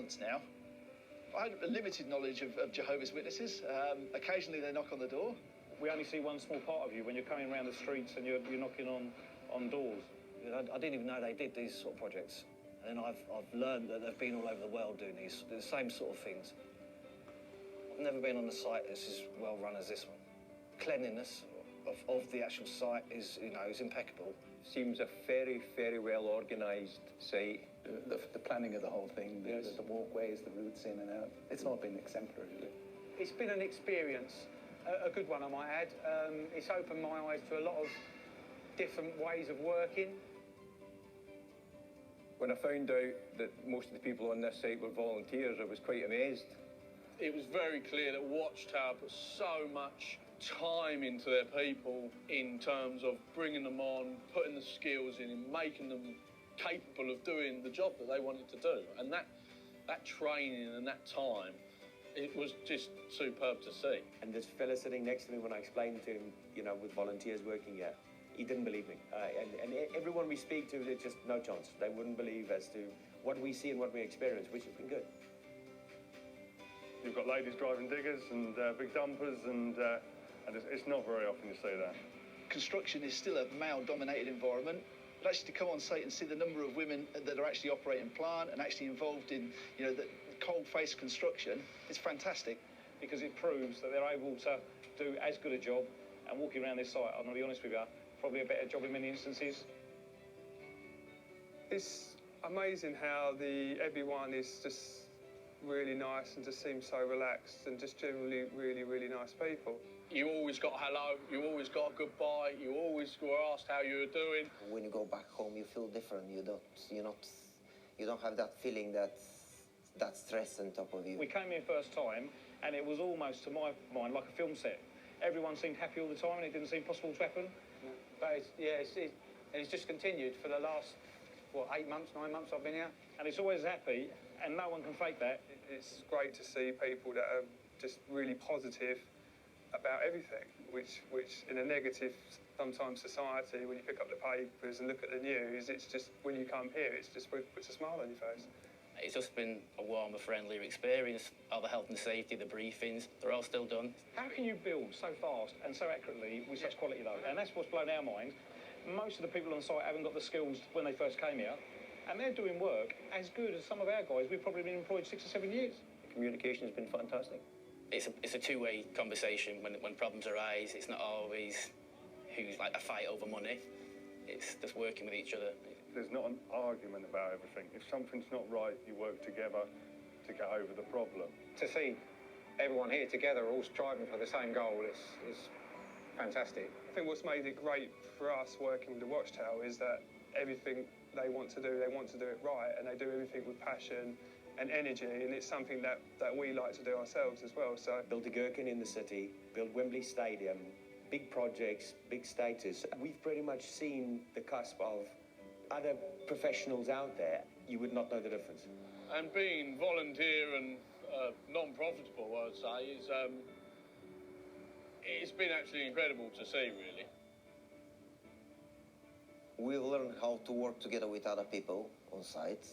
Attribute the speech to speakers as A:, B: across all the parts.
A: months now. I had a limited knowledge of Jehovah's Witnesses. Occasionally they knock on the door.
B: We only see one small part of you when you're coming around the streets and you're knocking on doors.
C: I didn't even know they did these sort of projects. And I've learned that they've been all over the world doing the same sort of things. I've never been on a site that's as well run as this one. Cleanliness of the actual site is impeccable.
D: Seems a very, very well organised site.
E: The planning of the whole thing, the walkways, the routes in and out, it's all been exemplary, really.
F: It's been an experience, a good one I might add. It's opened my eyes to a lot of different ways of working.
D: When I found out that most of the people on this site were volunteers, I was quite amazed.
G: It was very clear that Watchtower put so much time into their people in terms of bringing them on, putting the skills in, and making them capable of doing the job that they wanted to do. And that training and that time, it was just superb to see.
H: And this fella sitting next to me, when I explained to him, with volunteers working here, he didn't believe me. And everyone we speak to, there's just no chance. They wouldn't believe as to what we see and what we experience, which has been good.
I: You've got ladies driving diggers and big dumpers, and it's not very often you see that.
A: Construction is still a male-dominated environment, but actually to come on site and see the number of women that are actually operating plant and actually involved in, the cold-face construction is fantastic.
B: Because it proves that they're able to do as good a job, and walking around this site, I'm going to be honest with you, probably a better job in many instances.
J: It's amazing how everyone is just really nice and just seems so relaxed and just generally really, really nice people.
G: You always got hello, you always got a goodbye, you always were asked how you were doing.
K: When you go back home, you feel different. You don't have that feeling that stress on top of you.
B: We came here first time, and it was almost, to my mind, like a film set. Everyone seemed happy all the time, and it didn't seem possible to happen.
F: But it's just continued for the last, 8 months, 9 months I've been here.
B: And it's always happy, and no one can fake that.
J: It's great to see people that are just really positive about everything, which in a negative, sometimes society, when you pick up the papers and look at the news, it's just, when you come here, it's just puts a smile on your face.
L: It's just been a warmer, friendlier experience. All the health and safety, the briefings, they're all still done.
B: How can you build so fast and so accurately with such quality, though? And that's what's blown our mind. Most of the people on site haven't got the skills when they first came here, and they're doing work as good as some of our guys. We've probably been employed 6 or 7 years.
D: The communication has been fantastic.
L: It's a two-way conversation. When problems arise, it's not always who's like a fight over money. It's just working with each other.
I: There's not an argument about everything. If something's not right, you work together to get over the problem.
F: To see everyone here together all striving for the same goal is fantastic.
J: I think what's made it great for us working with the Watchtower is that everything they want to do it right, and they do everything with passion and energy, and it's something that we like to do ourselves as well. So
H: Built a gherkin in the city, built Wembley Stadium, big projects, big status. We've pretty much seen the cusp of other professionals out there. You would not know the difference.
G: And being volunteer and non-profitable, I'd say, it's been actually incredible to see, really.
K: We've learned how to work together with other people on sites.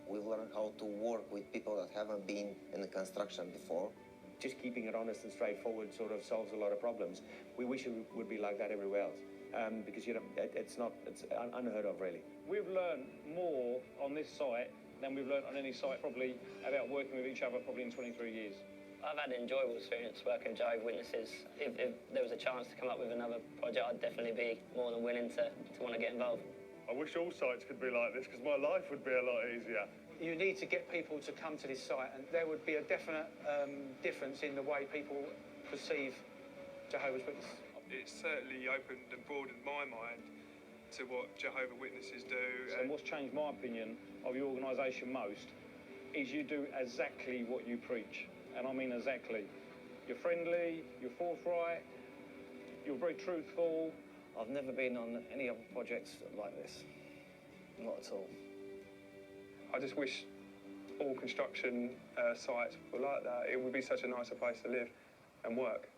K: We've learned how to work with people that haven't been in the construction before.
H: Just keeping it honest and straightforward sort of solves a lot of problems. We wish it would be like that everywhere else, because it's unheard of, really.
B: We've learned more on this site than we've learned on any site probably about working with each other probably in 23 years.
L: I've had an enjoyable experience working with Jehovah's Witnesses. If there was a chance to come up with another project, I'd definitely be more than willing to want to get involved.
I: I wish all sites could be like this, because my life would be a lot easier.
F: You need to get people to come to this site, and there would be a definite difference in the way people perceive Jehovah's Witnesses.
J: it's certainly opened and broadened my mind to what Jehovah's Witnesses do.
B: And what's changed my opinion of your organisation most is you do exactly what you preach. And I mean exactly. You're friendly, you're forthright, you're very truthful.
C: I've never been on any other projects like this. Not at all.
J: I just wish all construction sites were like that. It would be such a nicer place to live and work.